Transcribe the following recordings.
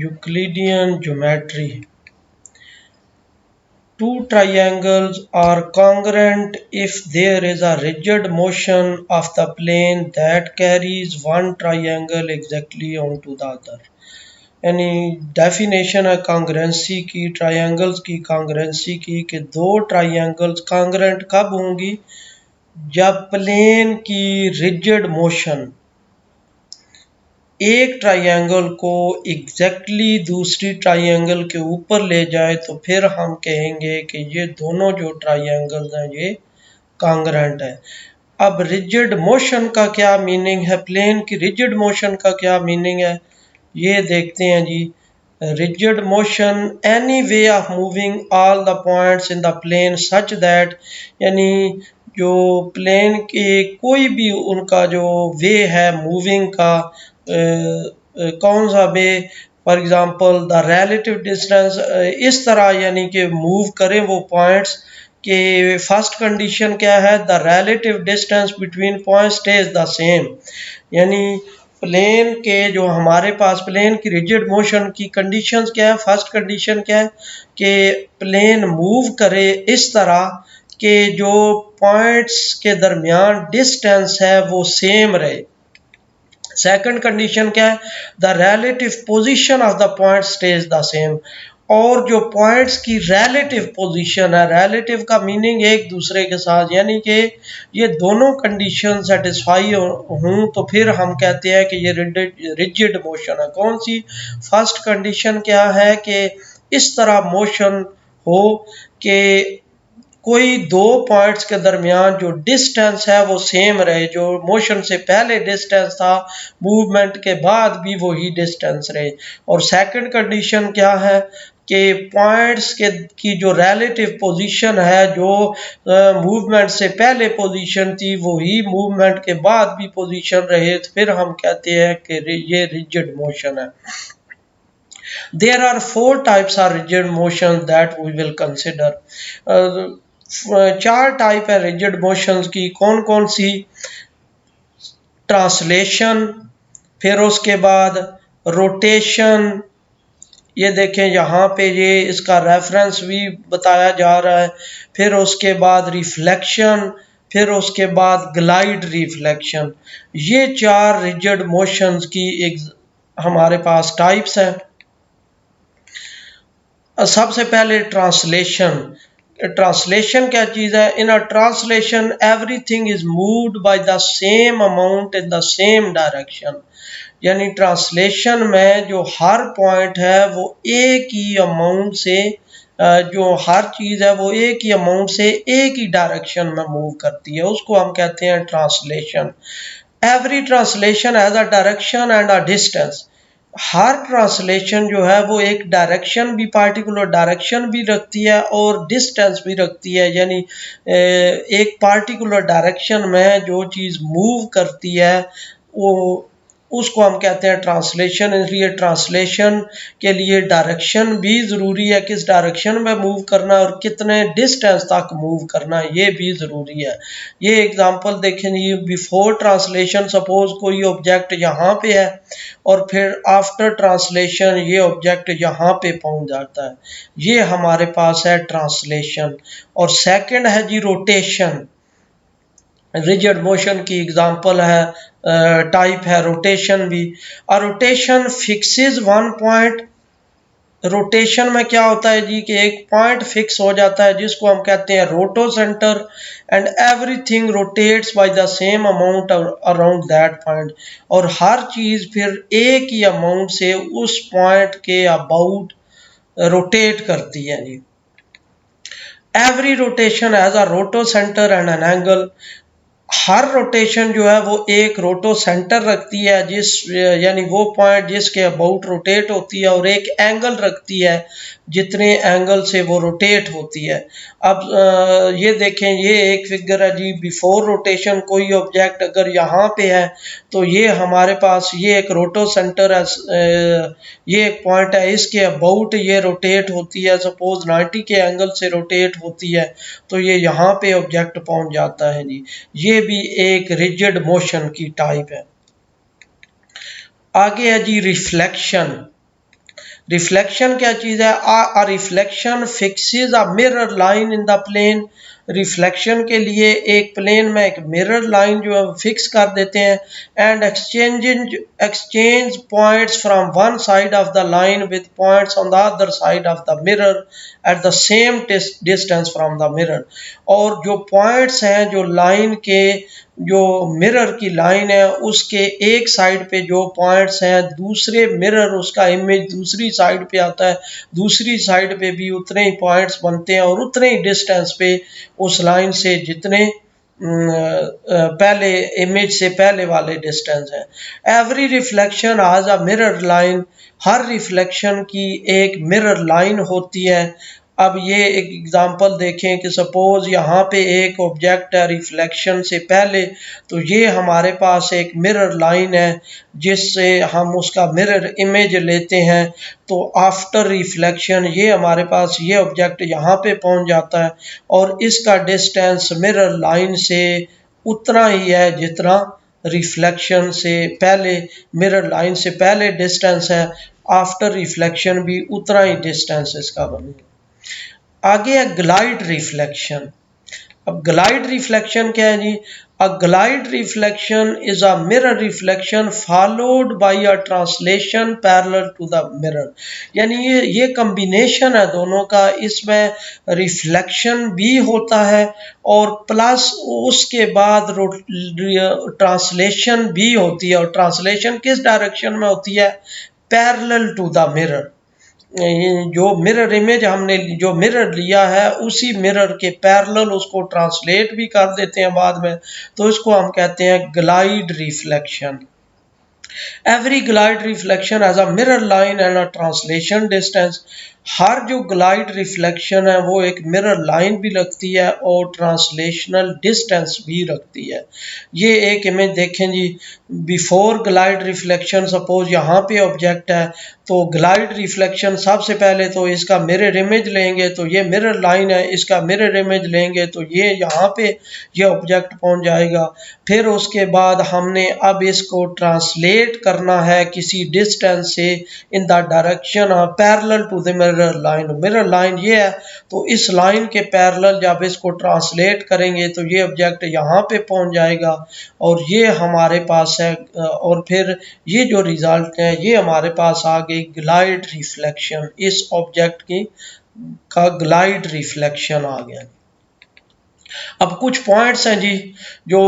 Euclidean geometry. Two triangles are congruent if there is a rigid motion of the plane that carries one triangle exactly onto the other. यानी definition है कॉन्ग्रेंसी की, triangles की कॉन्ग्रेंसी की, कि दो triangles congruent कब होंगी? जब प्लेन की रिजिड मोशन एक ट्रायंगल को एग्जैक्टली दूसरी ट्रायंगल के ऊपर ले जाए तो फिर हम कहेंगे कि ये दोनों जो ट्रायंगल्स हैं ये कॉन्ग्रेंट है। अब रिजिड मोशन का क्या मीनिंग है, प्लेन की रिजिड मोशन का क्या मीनिंग है, ये देखते हैं जी। Rigid motion any way of moving all the points in the plane such that, यानी जो प्लेन के कोई भी उनका जो वे है मूविंग का, कौन सा way, for example the relative distance, इस तरह यानी कि मूव करें वो पॉइंट्स के फर्स्ट कंडीशन क्या है, the relative distance between point stage the same. यानी प्लेन के जो हमारे पास प्लेन की रिजिड मोशन की कंडीशंस क्या है, फर्स्ट कंडीशन क्या है कि प्लेन मूव करे इस तरह कि जो पॉइंट्स के दरमियान डिस्टेंस है वो सेम रहे। सेकंड कंडीशन क्या है, the relative position of the point stage the same. और जो पॉइंट्स की रिलेटिव पोजीशन है, रिलेटिव का मीनिंग एक दूसरे के साथ, यानी कि ये दोनों कंडीशन सेटिस्फाई हों तो फिर हम कहते हैं कि ये रिजिड मोशन है। कौन सी? फर्स्ट कंडीशन क्या है कि इस तरह मोशन हो कि कोई दो पॉइंट्स के दरमियान जो डिस्टेंस है वो सेम रहे, जो मोशन से पहले डिस्टेंस था मूवमेंट के बाद भी वही डिस्टेंस रहे। और सेकंड कंडीशन क्या है कि पॉइंट्स के की जो रिलेटिव पोजीशन है, जो मूवमेंट से पहले पोजीशन थी वही मूवमेंट के बाद भी पोजीशन रहे, तो फिर हम कहते हैं कि ये रिजिड मोशन है। There are four types of rigid motion that we will consider. चार टाइप है रिजिड मोशंस की। कौन कौन सी? ट्रांसलेशन, फिर उसके बाद रोटेशन, ये देखें यहाँ पे ये इसका रेफरेंस भी बताया जा रहा है, फिर उसके बाद रिफ्लेक्शन, फिर उसके बाद ग्लाइड रिफ्लेक्शन। ये चार रिजिड मोशंस की हमारे पास टाइप्स हैं। सबसे पहले ट्रांसलेशन। ट्रांसलेशन क्या चीज़ है? In a translation everything is moved by the same amount in the same direction. यानी ट्रांसलेशन में जो हर पॉइंट है वो एक ही अमाउंट से, जो हर चीज़ है वो एक ही अमाउंट से एक ही डायरेक्शन में मूव करती है, उसको हम कहते हैं translation. Every translation has a direction and a distance. Her translation जो है वो एक डायरेक्शन भी, पार्टिकुलर डायरेक्शन भी रखती है और डिस्टेंस भी रखती है। यानी एक पार्टिकुलर डायरेक्शन में जो चीज़ मूव करती है वो उसको हम कहते हैं ट्रांसलेशन। इसलिए ट्रांसलेशन के लिए डायरेक्शन भी ज़रूरी है, किस डायरेक्शन में मूव करना और कितने डिस्टेंस तक मूव करना ये भी ज़रूरी है। ये एग्जांपल देखें जी, बिफोर ट्रांसलेशन सपोज कोई ऑब्जेक्ट यहाँ पे है और फिर आफ्टर ट्रांसलेशन ये ऑब्जेक्ट यहाँ पे पहुँच जाता है, ये हमारे पास है ट्रांसलेशन। और सेकंड है जी रोटेशन। रिजिड मोशन की एग्जांपल है, टाइप है रोटेशन भी। अ rotation fixes one point. Rotation में क्या होता है जी कि एक पॉइंट फिक्स हो जाता है जिसको हम कहते हैं रोटो centre, and everything rotates bye the same amount around that point. और हर चीज़ फिर एक ही अमाउंट से उस पॉइंट के अबाउट रोटेट करती है जी। एवरी रोटेशन हैज़ अ रोटो centre and an angle. Her rotation जो है वो एक रोटो सेंटर रखती है, यानी वो पॉइंट जिसके अबाउट रोटेट होती है, और एक एंगल रखती है जितने एंगल से वो रोटेट होती है। अब ये देखें, ये एक फिगर है जी, बिफोर रोटेशन कोई ऑब्जेक्ट अगर यहाँ पे है तो ये हमारे पास ये एक रोटो सेंटर है, ये एक पॉइंट है, इसके अबाउट ये रोटेट होती है, सपोज 90 के एंगल से रोटेट होती है तो ये यहाँ पे ऑब्जेक्ट पहुँच जाता है जी। ये भी एक रिजिड मोशन की टाइप है। आगे है जी रिफ्लेक्शन। रिफ्लेक्शन क्या चीज़ है? A reflection fixes a mirror line in the plane. Reflection के लिए एक प्लेन में एक मिरर लाइन जो है फिक्स कर देते हैं, and exchange points from one side of the line with points on the other side of the mirror at the same distance from the mirror. और जो पॉइंट्स हैं, जो लाइन के, जो मिरर की लाइन है उसके एक साइड पे जो पॉइंट्स हैं, दूसरे मिरर उसका इमेज दूसरी साइड पे आता है, दूसरी साइड पे भी उतने ही पॉइंट्स बनते हैं और उतने ही डिस्टेंस पे उस लाइन से जितने पहले इमेज से पहले वाले डिस्टेंस है। Every reflection has a mirror line. Her reflection की एक मिरर लाइन होती है। अब ये एक एग्जांपल देखें कि सपोज यहाँ पे एक ऑब्जेक्ट है रिफ्लेक्शन से पहले, तो ये हमारे पास एक मिरर लाइन है जिससे हम उसका मिरर इमेज लेते हैं। तो आफ्टर रिफ्लेक्शन ये हमारे पास ये ऑब्जेक्ट यहाँ पे पहुँच जाता है और इसका डिस्टेंस मिरर लाइन से उतना ही है जितना रिफ्लेक्शन से पहले, मिरर लाइन से पहले डिस्टेंस है, आफ्टर रिफ्लेक्शन भी उतना ही डिस्टेंस इसका बनेगा। आगे है ग्लाइड रिफ्लेक्शन। अब ग्लाइड रिफ्लेक्शन क्या है जी? A glide reflection is a mirror reflection followed by a translation parallel to the mirror. यानी ये कम्बिनेशन है दोनों का। इसमें रिफ्लेक्शन भी होता है और प्लस उसके बाद ट्रांसलेशन भी होती है। और ट्रांसलेशन किस डायरेक्शन में होती है? Parallel to the mirror. जो मिरर इमेज हमने जो मिरर लिया है उसी मिरर के पैरेलल उसको ट्रांसलेट भी कर देते हैं बाद में, तो इसको हम कहते हैं glide reflection. Every glide reflection has a mirror line and a translation distance. हर जो ग्लाइड रिफ्लेक्शन है वो एक मिरर लाइन भी रखती है और ट्रांसलेशनल डिस्टेंस भी रखती है। ये एक इमेज देखें जी, बिफोर ग्लाइड रिफ्लेक्शन, सपोज यहाँ पे ऑब्जेक्ट है तो ग्लाइड रिफ्लेक्शन सबसे पहले तो इसका मिरर इमेज लेंगे, तो ये मिरर लाइन है, इसका मिरर इमेज लेंगे तो ये यहाँ पे ये ऑब्जेक्ट पहुँच जाएगा। फिर उसके बाद हमने अब इसको ट्रांसलेट करना है किसी डिस्टेंस से in the direction parallel to the mirror line. Mirror line ये है तो इस लाइन के पैरेलल जब इसको ट्रांसलेट करेंगे तो ये ऑब्जेक्ट यहाँ पे पहुँच जाएगा और ये हमारे पास है। और फिर ये जो रिजल्ट है ये हमारे पास आ गई ग्लाइड रिफ्लेक्शन। इस ऑब्जेक्ट की का ग्लाइड रिफ्लेक्शन आ गया। अब कुछ पॉइंट्स हैं जी जो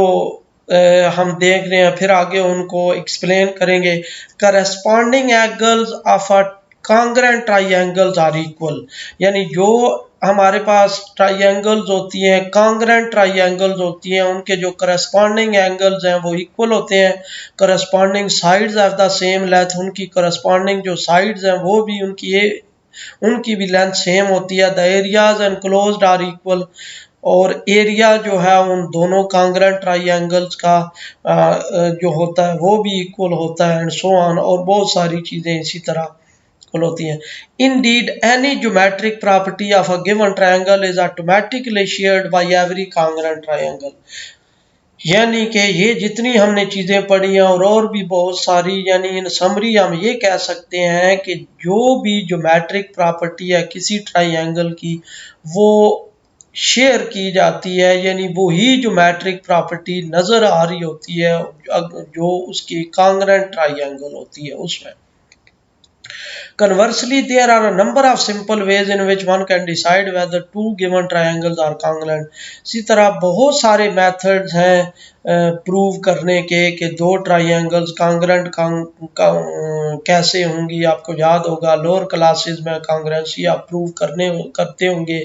हम देख रहे हैं, फिर आगे उनको एक्सप्लेन करेंगे। Corresponding angles of a congruent triangles are equal. यानी जो हमारे पास ट्राइंगल्स होती हैं, कॉन्ग्रुएंट ट्राइंगल्स होती हैं, उनके जो करस्पॉन्डिंग एंगल्स हैं वो इक्वल होते हैं। Corresponding sides of the same length, उनकी करस्पॉन्डिंग जो साइड्स हैं वो भी उनकी भी लेंथ सेम होती है। The areas enclosed are equal. और एरिया जो है उन दोनों कॉन्ग्रुएंट ट्राइंगल्स का जो होता है वो भी इक्वल होता है, एंड सो ऑन। और बहुत सारी चीज़ें इसी तरह इक्वल होती हैं। Indeed, any geometric property of a given triangle is automatically shared by every congruent triangle। यानी कि ये जितनी हमने चीज़ें पढ़ी हैं और भी बहुत सारी, यानी इन समरी हम ये कह सकते हैं कि जो भी ज्योमेट्रिक प्रॉपर्टी है किसी ट्राइंगल की वो शेयर की जाती है, यानी वो ही ज्योमेट्रिक प्रॉपर्टी नज़र आ रही होती है जो उसकी कॉन्ग्रुएंट ट्राइंगल होती है उसमें। Conversely, there are a number of simple ways in which one can decide whether two given triangles are congruent। इसी तरह बहुत सारे मेथड्स हैं प्रूव करने के कि दो ट्राइंगल्स कॉन्ग्रुएंट कैसे होंगी। आपको याद होगा लोअर क्लासेस में कॉन्ग्रुएंसी आप प्रूव करते होंगे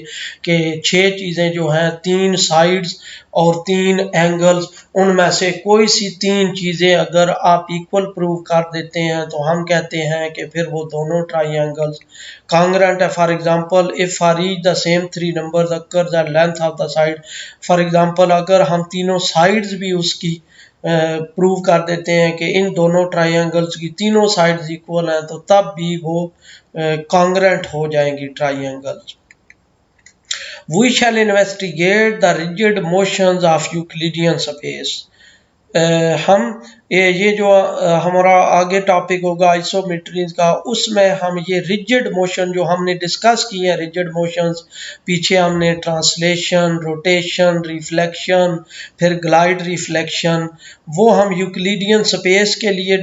कि 6 चीज़ें जो हैं, 3 साइड्स और 3 एंगल्स, उनमें से कोई सी 3 चीज़ें अगर आप इक्वल प्रूव कर देते हैं तो हम कहते हैं कि फिर वो दोनों ट्राइंगल्स congruent है। For example, if for each the same 3 numbers occurs at length of the side. For example, अगर हम तीनों साइड्स भी उसकी प्रूव कर देते हैं कि इन दोनों ट्राइंगल्स की तीनों साइड्स इक्वल हैं, तो तब भी वो कॉन्ग्रुएंट हो जाएंगी triangles. We shall investigate the rigid motions of Euclidean space। हम ये जो हमारा आगे टॉपिक होगा आइसोमेट्रीज का, उसमें हम ये रिजिड मोशन जो हमने डिस्कस किए हैं, रिजिड मोशंस, पीछे हमने ट्रांसलेशन, रोटेशन, रिफ्लेक्शन, फिर ग्लाइड रिफ्लेक्शन, वो हम यूक्लिडियन स्पेस के लिए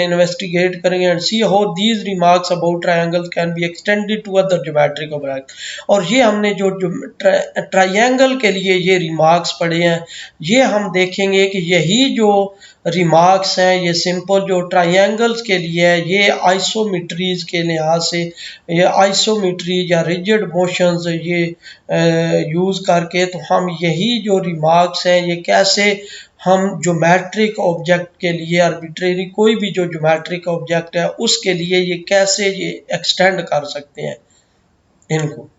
इन्वेस्टिगेट करेंगे and see how these remarks about triangle can be extended to other geometric object. और ये हमने जो ट्रायंगल के लिए ये रिमार्क्स पढ़े हैं, ये हम देखेंगे कि यही जो रिमार्क्स हैं ये सिंपल जो ट्रायंगल्स के लिए है, ये आइसोमेट्रीज के लिहाज से ये आइसोमेट्री या रिजिड मोशंस ये यूज़ करके, तो हम यही जो रिमार्क्स हैं ये कैसे हम ज्योमेट्रिक ऑब्जेक्ट के लिए, आर्बिट्रेरी कोई भी जो ज्योमेट्रिक ऑब्जेक्ट है उसके लिए ये कैसे ये एक्सटेंड कर सकते हैं इनको।